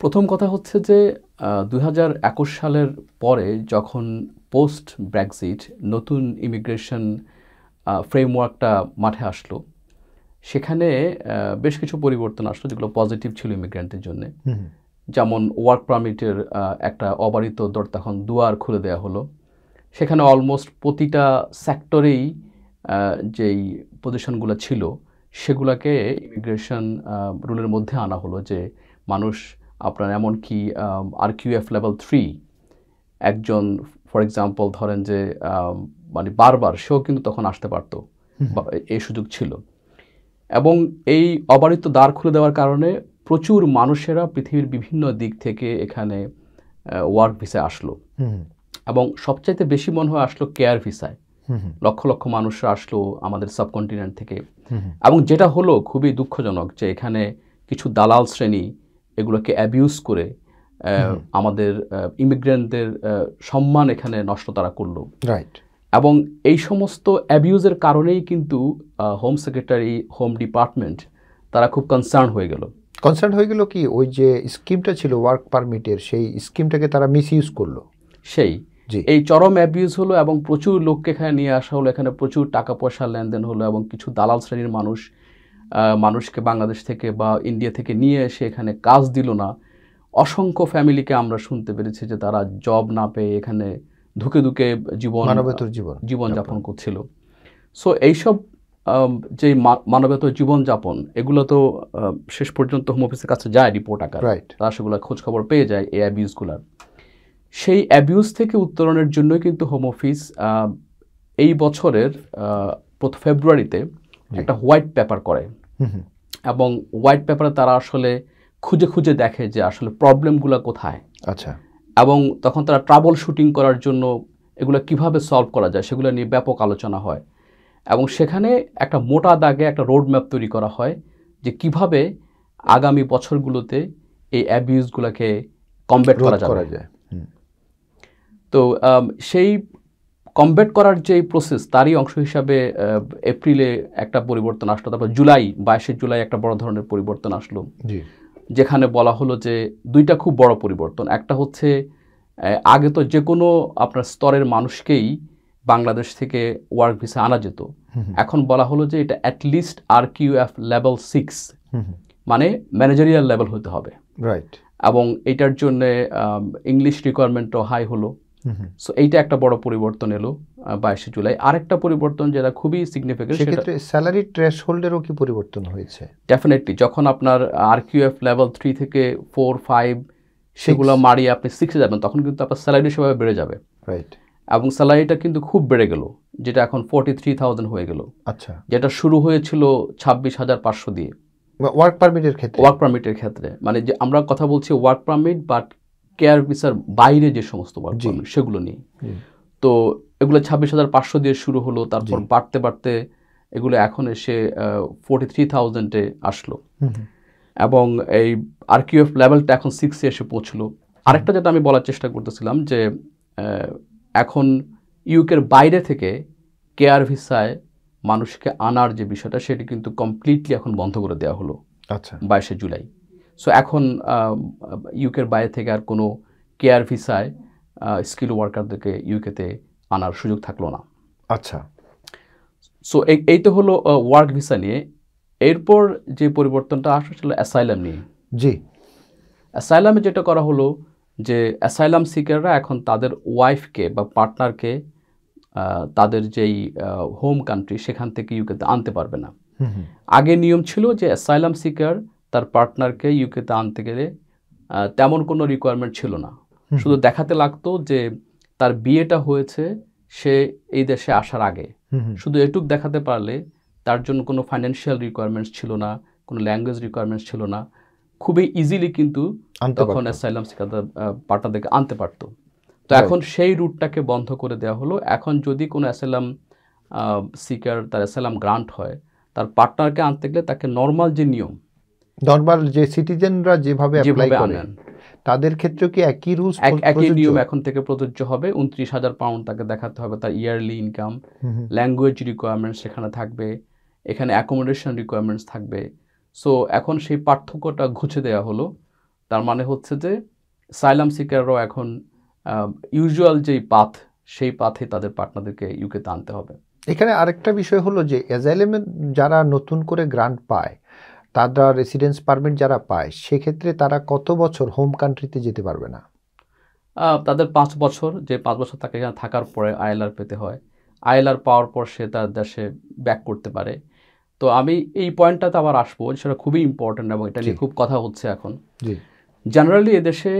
প্রথম কথা হচ্ছে যে ২০২১ সালের পরে যখন পোস্ট ব্রেক্সিট নতুন ইমিগ্রেশন ফ্রেমওয়ার্কটা মাঠে আসলো, সেখানে বেশ কিছু পরিবর্তন আসলো যেগুলো পজিটিভ ছিল ইমিগ্রেন্টদের জন্য। যেমন ওয়ার্ক পারমিটের একটা অবারিত তখন দুয়ার খুলে দেওয়া হলো। সেখানে অলমোস্ট প্রতিটা সেক্টরেই যেই পজিশনগুলো ছিল সেগুলোকে ইমিগ্রেশন রুলের মধ্যে আনা হলো যে মানুষ আপনার এমনকি RQF লেভেল 3 একজন ফর এক্সাম্পল ধরেন যে মানে বারবার সেও কিন্তু তখন আসতে পারতো, এই সুযোগ ছিল। এবং এই অবারিত দ্বার খুলে দেওয়ার কারণে প্রচুর মানুষেরা পৃথিবীর বিভিন্ন দিক থেকে এখানে ওয়ার্ক ভিসায় আসলো। এবং সবচাইতে বেশি মনে হয় আসলো কেয়ার ভিসায়, লক্ষ লক্ষ মানুষরা আসলো আমাদের সাবকন্টিনেন্ট থেকে। এবং যেটা হলো খুবই দুঃখজনক যে এখানে কিছু দালাল শ্রেণী এগুলোকে অ্যাবিউজ করে আমাদের ইমিগ্রেন্টদের সম্মান এখানে নষ্ট তারা করলো। রাইট। এবং এই সমস্ত অ্যাবিউজের কারণেই কিন্তু হোম সেক্রেটারি, হোম ডিপার্টমেন্ট তারা খুব কনসার্ন হয়ে গেল কি ওই যে স্কিমটা ছিল ওয়ার্ক পারমিটের, সেই স্কিমটাকে তারা মিসইউজ করলো। সেই এই চরম অ্যাবিউজ হলো এবং প্রচুর লোককে এখানে নিয়ে আসা হলো, এখানে প্রচুর টাকা পয়সার লেনদেন হলো এবং কিছু দালাল শ্রেণীর মানুষকে বাংলাদেশ থেকে বা ইন্ডিয়া থেকে নিয়ে এসে এখানে কাজ দিল না। অসংখ্য ফ্যামিলিকে আমরা শুনতে পেরেছি যে তারা জব না পেয়ে এখানে ধুকে ধুকে জীবনযাপন করছিল। সো এইসব যে মানবেতর জীবনযাপন এগুলো তো শেষ পর্যন্ত হোম অফিসের কাছে যায় রিপোর্ট আকারে, তারা সেগুলো খোঁজখবর পেয়ে যায় এই অ্যাবিউজগুলার। সেই অ্যাবিউজ থেকে উত্তরণের জন্যই কিন্তু হোম অফিস এই বছরের ফেব্রুয়ারিতে একটা হোয়াইট পেপার করে এবং হোয়াইট পেপারে তারা আসলে খুঁজে খুঁজে দেখে যে আসলে প্রবলেমগুলো কোথায়। আচ্ছা। এবং তখন তারা ট্রাবল শুটিং করার জন্য এগুলো কিভাবে সলভ করা যায় সেগুলো নিয়ে ব্যাপক আলোচনা হয় এবং সেখানে একটা মোটা দাগে একটা রোড ম্যাপ তৈরি করা হয় যে কিভাবে আগামী বছরগুলোতে এই অ্যাবিউজগুলোকে কমব্যাট করা যায়। তো সেই কমব্যাট করার যে প্রসেস তারই অংশ হিসাবে এপ্রিলে একটা পরিবর্তন আসলো, তারপর 22 জুলাই একটা বড় ধরনের পরিবর্তন আসলো, যেখানে বলা হলো যে দুইটা খুব বড় পরিবর্তন। একটা হচ্ছে আগে তো যে কোনো আপনার স্তরের মানুষকেই বাংলাদেশ থেকে ওয়ার্ক ভিসা আনা যেত, এখন বলা হলো যে এটা অ্যাটলিস্ট RQF লেভেল 6 মানে ম্যানেজারিয়াল লেভেল হতে হবে। রাইট। এবং এইটার জন্য ইংলিশ রিকোয়ারমেন্টও হাই হলো। সো এইটা একটা বড় পরিবর্তন এলো 22 জুলাই। আরেকটা পরিবর্তন যেটা খুবই সিগনিফিকেন্ট, সেক্ষেত্রে স্যালারি থ্রেশহোল্ডেরও কি পরিবর্তন হয়েছে? ডেফিনেটলি। যখন আপনার RQF লেভেল 3 থেকে 4, 5 সেগুলো মারিয়ে আপনি 6-এ যাবেন তখন কিন্তু আপনার স্যালারি সেভাবে বেড়ে যাবে। রাইট। এবং স্যালারিটা কিন্তু খুব বেড়ে গেল, যেটা এখন 43,000 হয়ে গেল। আচ্ছা। যেটা শুরু হয়েছিল 26,500 দিয়ে ওয়ার্ক পারমিটের ক্ষেত্রে। মানে যে আমরা কথা বলছি ওয়ার্ক পারমিট বাট কেয়ার ভিসার বাইরে যে সমস্ত ওয়ার্ক পারমিট সেগুলো নিয়ে। তো এগুলো 26,500 দিয়ে শুরু হলো, তারপর বাড়তে বাড়তে এগুলো এখন এসে 43,000-এ আসলো এবং এই RQF লেভেলটা এখন 6-এ এসে পৌঁছলো। আরেকটা যেটা আমি বলার চেষ্টা করতেছিলাম যে এখন ইউকের বাইরে থেকে কেয়ার ভিসায় মানুষকে আনার যে বিষয়টা সেটি কিন্তু কমপ্লিটলি এখন বন্ধ করে দেওয়া হলো। আচ্ছা। 22 জুলাই। সো এখন ইউকের বাইরে থেকে আর কোনো কেয়ার ভিসায় স্কিল ওয়ার্কারদেরকে ইউকেতে আনার সুযোগ থাকলো না। আচ্ছা। সো এই তো হলো ওয়ার্ক ভিসা নিয়ে। এরপর যে পরিবর্তনটা আসলে ছিল অ্যাসাইলাম নিয়ে। অ্যাসাইলামে যেটা করা হলো যে অ্যাসাইলাম সিকাররা এখন তাদের ওয়াইফকে বা পার্টনারকে তাদের যেই হোম কান্ট্রি সেখান থেকে ইউকেতে আনতে পারবে না। আগে নিয়ম ছিল যে অ্যাসাইলাম সিকার তার পার্টনারকে ইউকেতে আনতে গেলে তেমন কোনো রিকোয়ারমেন্ট ছিল না, শুধু দেখাতে লাগতো যে তার বিয়েটা হয়েছে সে এই দেশে আসার আগে, শুধু এটুক দেখাতে পারলে তার জন্য কোনো ফাইন্যান্সিয়াল রিকোয়ারমেন্টস ছিল না, কোনো ল্যাঙ্গুয়েজ রিকোয়ারমেন্টস ছিল না, খুবই ইজিলি কিন্তু তখন অ্যাসাইলাম সিকারদের পার্টনারদেরকে আনতে পারতো। তো এখন সেই রুটটাকে বন্ধ করে দেওয়া হলো। এখন যদি কোনো অ্যাসাইলাম সিকার তার অ্যাসাইলাম গ্রান্ট হয়, তার পার্টনারকে আনতে গেলে তাকে নর্মাল যে নিয়ম, নর্মাল যে সিটিজেনরা যেভাবে অ্যাপ্লাই করেন তাদের ক্ষেত্রে কি একই রুলস একই নিয়ম এখন থেকে প্রযোজ্য হবে। 29,000 পাউন্ড তাকে দেখাতে হবে, তার ইয়ারলি ইনকাম, ল্যাঙ্গুয়েজ রিকোয়ারমেন্টস সেখানে থাকবে, এখানে অ্যাকোমোডেশন রিকোয়ারমেন্টস থাকবে। সো এখন সেই পার্থক্যটা ঘুচে দেওয়া হলো। তার মানে হচ্ছে যে সাইলাম সিকাররাও এখন ইউজুয়াল যেই পাথ সেই পাথে তাদের পার্টনারদেরকে ইউকেতে আনতে হবে। এখানে আরেকটা বিষয় হলো যে অ্যাজাইলামের যারা নতুন করে গ্রান্ট পায়, তারা রেসিডেন্স পারমিট যারা পায়, সেক্ষেত্রে তারা কত বছর হোম কান্ট্রিতে যেতে পারবে না? তাদের 5 বছর, যে 5 বছর তাকে এখানে থাকার পরে আইএলআর পেতে হয়। আইএলআর পাওয়ার পর সে তার দেশে ব্যাক করতে পারে। তো আমি এই পয়েন্টটাতে আবার আসবো, সেটা খুবই ইম্পর্টেন্ট এবং এটা নিয়ে খুব কথা হচ্ছে এখন। জেনারেলি এদেশে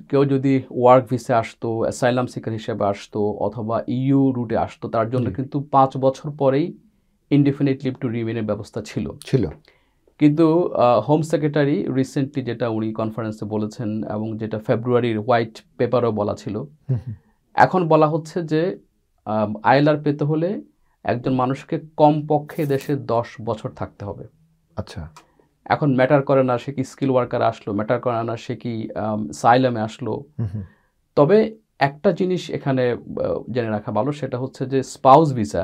কেউ যদি ওয়ার্ক ভিসা আসতো, অ্যাসাইলাম সিকার হিসেবে আসতো অথবা ইউ রুটে আসতো, তার জন্য কিন্তু 5 বছর পরেই ইনডিফিনিট লিভ টু রিমেনের ব্যবস্থা ছিল। কিন্তু হোম সেক্রেটারি রিসেন্টলি যেটা উনি কনফারেন্সে বলেছেন এবং যেটা ফেব্রুয়ারির হোয়াইট পেপারও বলা ছিল, এখন বলা হচ্ছে যে আইএলআর পেতে হলে একজন মানুষকে কমপক্ষে দেশে 10 বছর থাকতে হবে। আচ্ছা, এখন ম্যাটার করে না সে কি স্কিল ওয়ার্কার আসলো, ম্যাটার করে না সে কি সাইলামে আসলো। তবে একটা জিনিস এখানে জেনে রাখা ভালো, সেটা হচ্ছে যে স্পাউস ভিসা,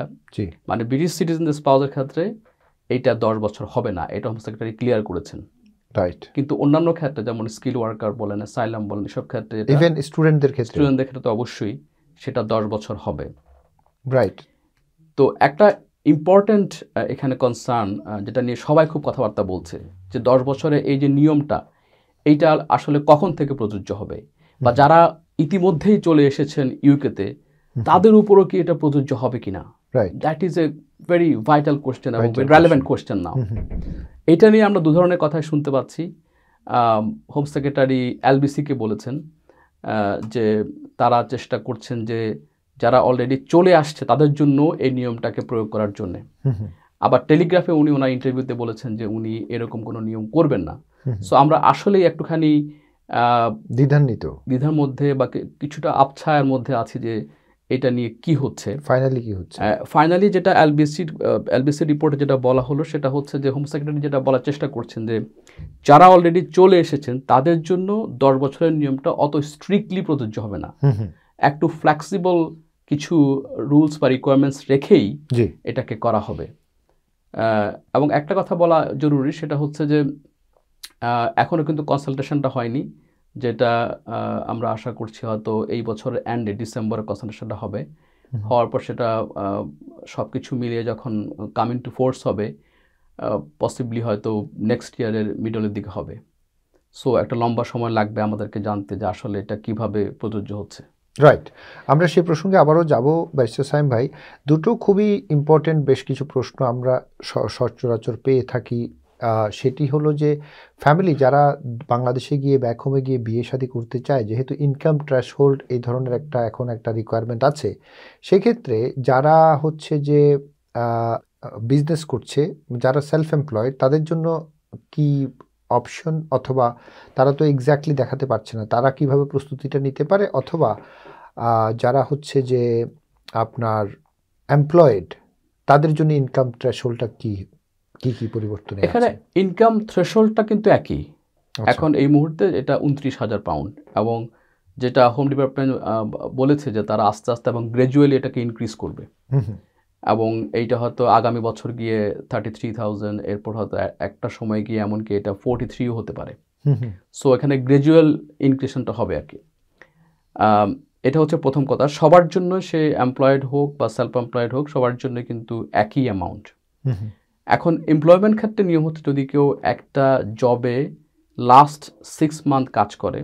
মানে ব্রিটিশ সিটিজেনদের স্পাউসের ক্ষেত্রে এইটা 10 বছর হবে না, এটা হোম সেক্রেটারি ক্লিয়ার করেছেন। রাইট। কিন্তু অন্যান্য ক্ষেত্রে যেমন স্কিল ওয়ার্কার বলেন, সাইলাম বলেন, এসব ক্ষেত্রে, ইভেন স্টুডেন্টদের ক্ষেত্রে তো অবশ্যই সেটা 10 বছর হবে। রাইট। তো একটা ইম্পর্টেন্ট এখানে কনসার্ন যেটা নিয়ে সবাই খুব কথাবার্তা বলছে, যে 10 বছরে এই যে নিয়মটা, এইটা আসলে কখন থেকে প্রযোজ্য হবে, বা যারা ইতিমধ্যেই চলে এসেছেন ইউকেতে তাদের উপরও কি এটা প্রযোজ্য হবে কিনা। That is a very vital question এবং রেলেভেন্ট কোয়েশ্চেন নাও। এটা নিয়ে আমরা দু ধরনের কথাই শুনতে পাচ্ছি। হোম সেক্রেটারি এলবিসিকে বলেছেন যে তারা চেষ্টা করছেন যে যারা অলরেডি চলে আসছে তাদের জন্য এই নিয়মটাকে প্রয়োগ করার জন্য। আবার টেলিগ্রাফে উনি ওনার ইন্টারভিউতে বলেছেন যে উনি এরকম কোনো নিয়ম করবেন না। সো আমরা আসলেই একটুখানি দ্বিধার মধ্যে বা কিছুটা আবছায়ার মধ্যে আছি যে এটা নিয়ে কি হচ্ছে, ফাইনালি যেটা এলবিসি রিপোর্টে যেটা বলা হলো সেটা হচ্ছে যে হোম সেক্রেটারি যেটা বলার চেষ্টা করছেন যে যারা অলরেডি চলে এসেছেন তাদের জন্য 10 বছরের নিয়মটা অত স্ট্রিক্টলি প্রযোজ্য হবে না, একটু ফ্লেক্সিবল কিছু রুলস বা রিকোয়ারমেন্টস রেখেই এটাকে করা হবে। এবং একটা কথা বলা জরুরি, সেটা হচ্ছে যে এখনও কিন্তু কনসালটেশনটা হয়নি, যেটা আমরা আশা করছি হয়তো এই বছরের এন্ডে ডিসেম্বরে কনসালটেশনটা হবে। হওয়ার পর সেটা সব কিছু মিলিয়ে যখন কামিং টু ফোর্স হবে, পসিবলি হয়তো নেক্সট ইয়ারের মিডলের দিকে হবে। সো একটা লম্বা সময় লাগবে আমাদেরকে জানতে যে আসলে এটা কিভাবে প্রযোজ্য হচ্ছে। রাইট, আমরা সেই প্রসঙ্গে আবারও যাব ব্যারিস্টার সাইম ভাই। দুটো খুবই ইম্পর্টেন্ট বেশ কিছু প্রশ্ন আমরা সচরাচর পেয়ে থাকি। সেটি হলো যে ফ্যামিলি যারা বাংলাদেশে গিয়ে ব্যাক হোমে গিয়ে বিয়ে শাদী করতে চায়, যেহেতু ইনকাম থ্রেশহোল্ড এই ধরনের এখন একটা রিকোয়ারমেন্ট আছে, সেক্ষেত্রে যারা হচ্ছে যে বিজনেস করছে, যারা সেলফ এমপ্লয়েড, তাদের জন্য কি অপশন, অথবা তারা তো এক্স্যাক্টলি দেখাতে পারছে না, তারা কিভাবে প্রস্তুতিটা নিতে পারে, অথবা যারা হচ্ছে যে আপনার এমপ্লয়েড তাদের জন্য ইনকাম থ্রেশহোল্ডটা কি পরিবর্তন? এখানে ইনকাম থ্রেশহোল্ডটা কিন্তু একই। এখন এই মুহূর্তে এটা 29,000 পাউন্ড, এবং যেটা হোম ডিপার্টমেন্ট বলেছে যে তারা আস্তে আস্তে এবং গ্র্যাজুয়ালি এটাকে ইনক্রিজ করবে, এবং এইটা হয়তো আগামী বছর গিয়ে 33,000, এরপর হয়তো একটা সময় গিয়ে এমনকি এটা 43 হতে পারে। সো এখানে গ্র্যাজুয়াল ইনক্রিশনটা হবে আর কি। এটা হচ্ছে প্রথম কথা। সবার জন্য, সে এমপ্লয়েড হোক বা সেলফ এমপ্লয়েড হোক, সবার জন্য কিন্তু একই অ্যামাউন্ট। এখন এমপ্লয়মেন্ট ক্ষেত্রে নিয়ম হচ্ছে যদি কেউ একটা জবে লাস্ট 6 মান্থ কাজ করে,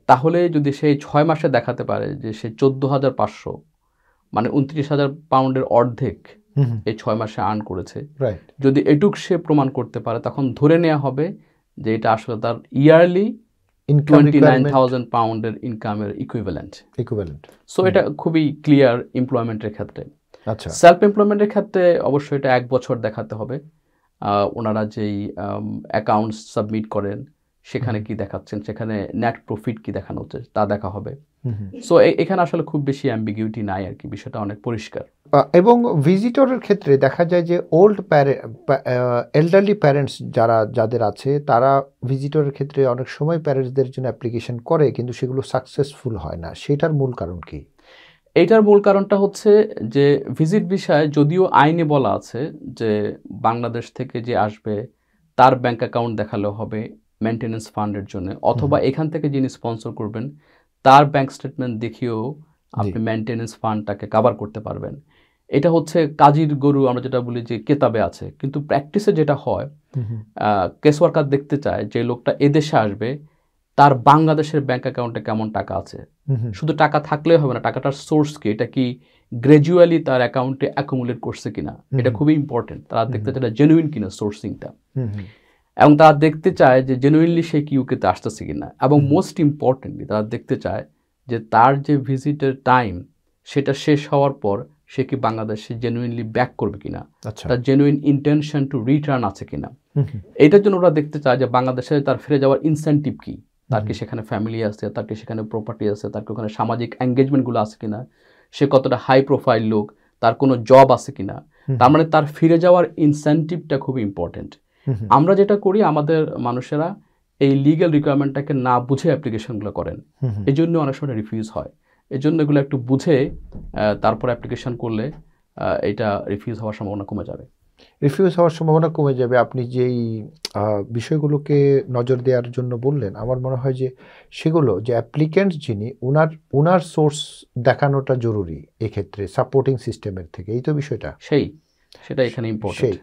তাহলে যদি সেই 6 মাসে দেখাতে পারে যে সে 14,500, মানে 29,000 পাউন্ডের অর্ধেক এই 6 মাসে আর্ন করেছে, যদি এটুক সে প্রমাণ করতে পারে, তখন ধরে নেওয়া হবে যে এটা আসলে তার ইয়ারলি 29,000 পাউন্ডের ইনকামের ইকুইভ্যালেন্ট। সো এটা খুবই ক্লিয়ার এমপ্লয়মেন্টের ক্ষেত্রে। সেলফ এমপ্লয়মেন্টের ক্ষেত্রে অবশ্যই এটা 1 বছর দেখাতে হবে। ওনারা যেই অ্যাকাউন্টস সাবমিট করেন সেখানে কি দেখাচ্ছেন, সেখানে নেট প্রফিট কি দেখানো হচ্ছে তা দেখা হবে। সো এখানে আসলে খুব বেশি অ্যাম্বিগুইটি নাই আর কি, বিষয়টা অনেক পরিষ্কার। এবং ভিজিটরের ক্ষেত্রে দেখা যায় যে এল্ডারলি প্যারেন্টস যাদের আছে, তারা ভিজিটরের ক্ষেত্রে অনেক সময় প্যারেন্টসদের জন্য অ্যাপ্লিকেশন করে, কিন্তু সেগুলো সাকসেসফুল হয় না। সেটার মূল কারণ কি? এইটার মূল কারণটা হচ্ছে যে ভিজিট বিষয়ে যদিও আইনে বলা আছে যে বাংলাদেশ থেকে যে আসবে তার ব্যাংক অ্যাকাউন্ট দেখালেও হবে, মেনটেন্যান্স ফান্ডের জন্য, অথবা এখান থেকে যিনি স্পন্সর করবেন তার ব্যাংক স্টেটমেন্ট দেখিয়েও আপনি মেনটেন্যান্স ফান্ডটাকে কভার করতে পারবেন। এটা হচ্ছে কাজীর গরু আমরা যেটা বলি যে কেতাবে আছে, কিন্তু প্র্যাকটিসে যেটা হয়, কেস ওয়ার্কার দেখতে চায় যে লোকটা এদেশে আসবে তার বাংলাদেশের ব্যাংক অ্যাকাউন্টে কেমন টাকা আছে। শুধু টাকা থাকলেই হবে না, টাকাটার সোর্স কি, এটা কি গ্র্যাজুয়ালি তার অ্যাকাউন্টে অ্যাকুমুলেট করছে কিনা, এটা খুবই ইম্পর্টেন্ট। তারা দেখতে চায় এটা জেনুইন কিনা সোর্সিংটা, এবং তারা দেখতে চায় যে জেনুইনলি সে কি ইউকেতে আসতেছে কিনা, এবং মোস্ট ইম্পর্টেন্টলি তারা দেখতে চায় যে তার যে ভিজিটের টাইম সেটা শেষ হওয়ার পর সে কি বাংলাদেশে জেনুইনলি ব্যাক করবে কিনা, তার জেনুইন ইন্টেনশন টু রিটার্ন আছে কিনা। এইটার জন্য ওরা দেখতে চায় যে বাংলাদেশে তার ফিরে যাওয়ার ইনসেন্টিভ কি, তার কি সেখানে ফ্যামিলি আছে, তার কি সেখানে প্রপার্টি আছে, তার কি ওখানে সামাজিক এঙ্গেজমেন্টগুলো আছে কিনা, সে কতটা হাই প্রোফাইল লোক, তার কোনো জব আছে কিনা। তার মানে তার ফিরে যাওয়ার ইনসেন্টিভটা খুব ইম্পর্টেন্ট। আমরা যেটা করি, আমাদের মানুষেরা এই লিগ্যাল রিকোয়ারমেন্টটাকে না বুঝে অ্যাপ্লিকেশনগুলো করেন, এই জন্য অনেক সময় রিফিউজ হয়। এই জন্য এগুলো একটু বুঝে তারপর অ্যাপ্লিকেশন করলে এটা রিফিউজ হওয়ার সম্ভাবনা কমে যাবে। রিফিউজ হওয়ার সম্ভাবনা কমে যাবে। আপনি যেই বিষয়গুলোকে নজর দেওয়ার জন্য বললেন, আমার মনে হয় যে সেগুলো যে অ্যাপ্লিক্যান্ট যিনি ওনার সোর্স দেখানোটা জরুরি এক্ষেত্রে সাপোর্টিং সিস্টেমের থেকে, এই তো বিষয়টা সেটা এখানে ইম্পর্টেন্ট। সেই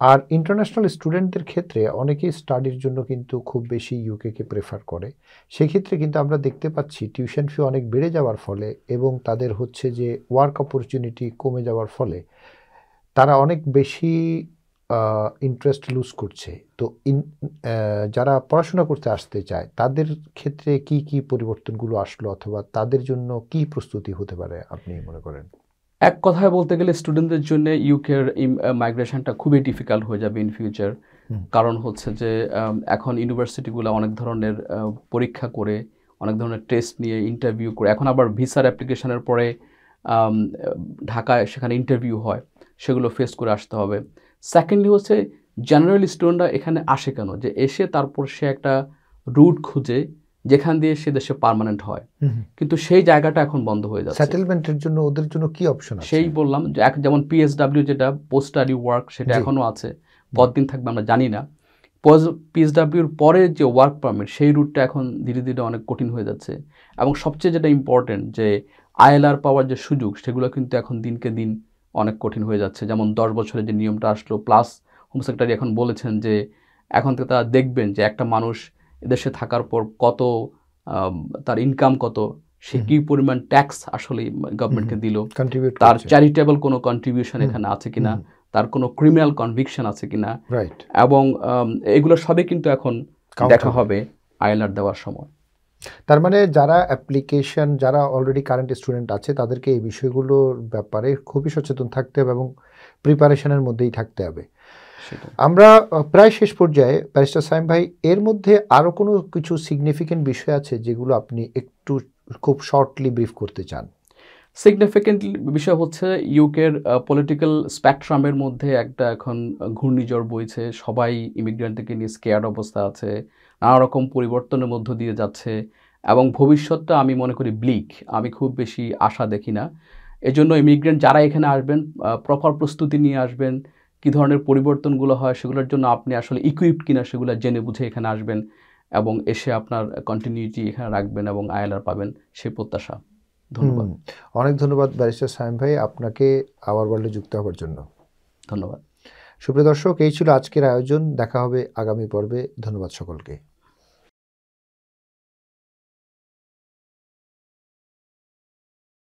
আর ইন্টারন্যাশনাল স্টুডেন্টদের ক্ষেত্রে অনেকেই স্টাডির জন্য কিন্তু খুব বেশি ইউকেকে প্রেফার করে। সেক্ষেত্রে কিন্তু আমরা দেখতে পাচ্ছি টিউশন ফি অনেক বেড়ে যাওয়ার ফলে এবং তাদের হচ্ছে যে ওয়ার্ক অপরচুনিটি কমে যাওয়ার ফলে তারা অনেক বেশি ইন্টারেস্ট লুজ করছে। তো যারা পড়াশোনা করতে আসতে চায় তাদের ক্ষেত্রে কি কি পরিবর্তনগুলো আসলো, অথবা তাদের জন্য কি প্রস্তুতি হতে পারে আপনি মনে করেন? এক কথায় বলতে গেলে স্টুডেন্টদের জন্য ইউকের মাইগ্রেশনটা খুবই ডিফিকাল্ট হয়ে যাবে ইন ফিউচার। কারণ হচ্ছে যে এখন ইউনিভার্সিটিগুলো অনেক ধরনের পরীক্ষা করে, অনেক ধরনের টেস্ট নিয়ে ইন্টারভিউ করে, এখন আবার ভিসার অ্যাপ্লিকেশনের পরে ঢাকায় সেখানে ইন্টারভিউ হয়, সেগুলো ফেস করে আসতে হবে। সেকেন্ডলি হচ্ছে জেনারেল স্টুডেন্টরা এখানে আসে কেন, যে এসে তারপর সে একটা রুট খুঁজে যেখান দিয়ে সে দেশে পার্মানেন্ট হয়, কিন্তু সেই জায়গাটা এখন বন্ধ হয়ে যাচ্ছে। সেটেলমেন্টের জন্য ওদের জন্য কি অপশন আছে? সেই বললাম যে যেমন পিএসডাব্লিউ যেটা পোস্ট স্টাডি ওয়ার্ক, সেটা এখনও আছে, কতদিন থাকবে আমরা জানি না। পিএসডাব্লিউর পরে যে ওয়ার্ক পারমিট, সেই রুটটা এখন ধীরে ধীরে অনেক কঠিন হয়ে যাচ্ছে। এবং সবচেয়ে যেটা ইম্পর্টেন্ট যে আইএলআর পাওয়ার যে সুযোগ, সেগুলো কিন্তু এখন দিনকে দিন অনেক কঠিন হয়ে যাচ্ছে। যেমন 10 বছরের যে নিয়মটা আসলো, প্লাস হোম সেক্রেটারি এখন বলেছেন যে এখন থেকে তারা দেখবেন যে একটা মানুষ এদেশে থাকার পর কত তার ইনকাম কত, সে কি পরিমাণ ট্যাক্স আসলে গভর্নমেন্টকে দিল, তার চ্যারিটেবল কোনো কন্ট্রিবিউশন এখানে আছে কিনা, তার কোনো ক্রিমিনাল কনভিকশন আছে কিনা, এবং এগুলো সবই কিন্তু এখন দেখা হবে আইএলআর দেওয়ার সময়। তার মানে যারা অ্যাপ্লিকেশন, যারা অলরেডি কারেন্ট স্টুডেন্ট আছে, তাদেরকে এই বিষয়গুলোর ব্যাপারে খুবই সচেতন থাকতে হবে এবং প্রিপারেশনের মধ্যেই থাকতে হবে। আমরা প্রায় শেষ পর্যায়ে, ব্যারিস্টার সাইম ভাই, এর মধ্যে আরও কোনো কিছু সিগনিফিকেন্ট বিষয় আছে যেগুলো আপনি একটু খুব শর্টলি ব্রিফ করতে চান? সিগনিফিকেন্ট বিষয় হচ্ছে ইউকের পলিটিক্যাল স্পেকট্রামের মধ্যে একটা এখন ঘূর্ণিঝড় বইছে, সবাই ইমিগ্রেন্টকে নিয়ে স্কেয়ার্ড অবস্থা আছে, নানা রকম পরিবর্তনের মধ্য দিয়ে যাচ্ছে, এবং ভবিষ্যৎটা আমি মনে করি ব্লিক, আমি খুব বেশি আশা দেখি না। এজন্য ইমিগ্রেন্ট যারা এখানে আসবেন প্রপার প্রস্তুতি নিয়ে আসবেন, কী ধরনের পরিবর্তনগুলো হয় সেগুলোর জন্য আপনি আসলে ইকুইপড কিনা সেগুলো জেনে বুঝে এখানে আসবেন, এবং এসে আপনার কন্টিনিউটি এখানে রাখবেন এবং আইএলআর পাবেন, সেই প্রত্যাশা। ধন্যবাদ। অনেক ধন্যবাদ ব্যারিস্টার সাইম ভাই, আপনাকে আওয়ার ওয়ার্ল্ডে যুক্ত হওয়ার জন্য। ধন্যবাদ। সুপ্রিয় দর্শক, এই ছিল আজকের আয়োজন। দেখা হবে আগামী পর্বে। ধন্যবাদ সকলকে।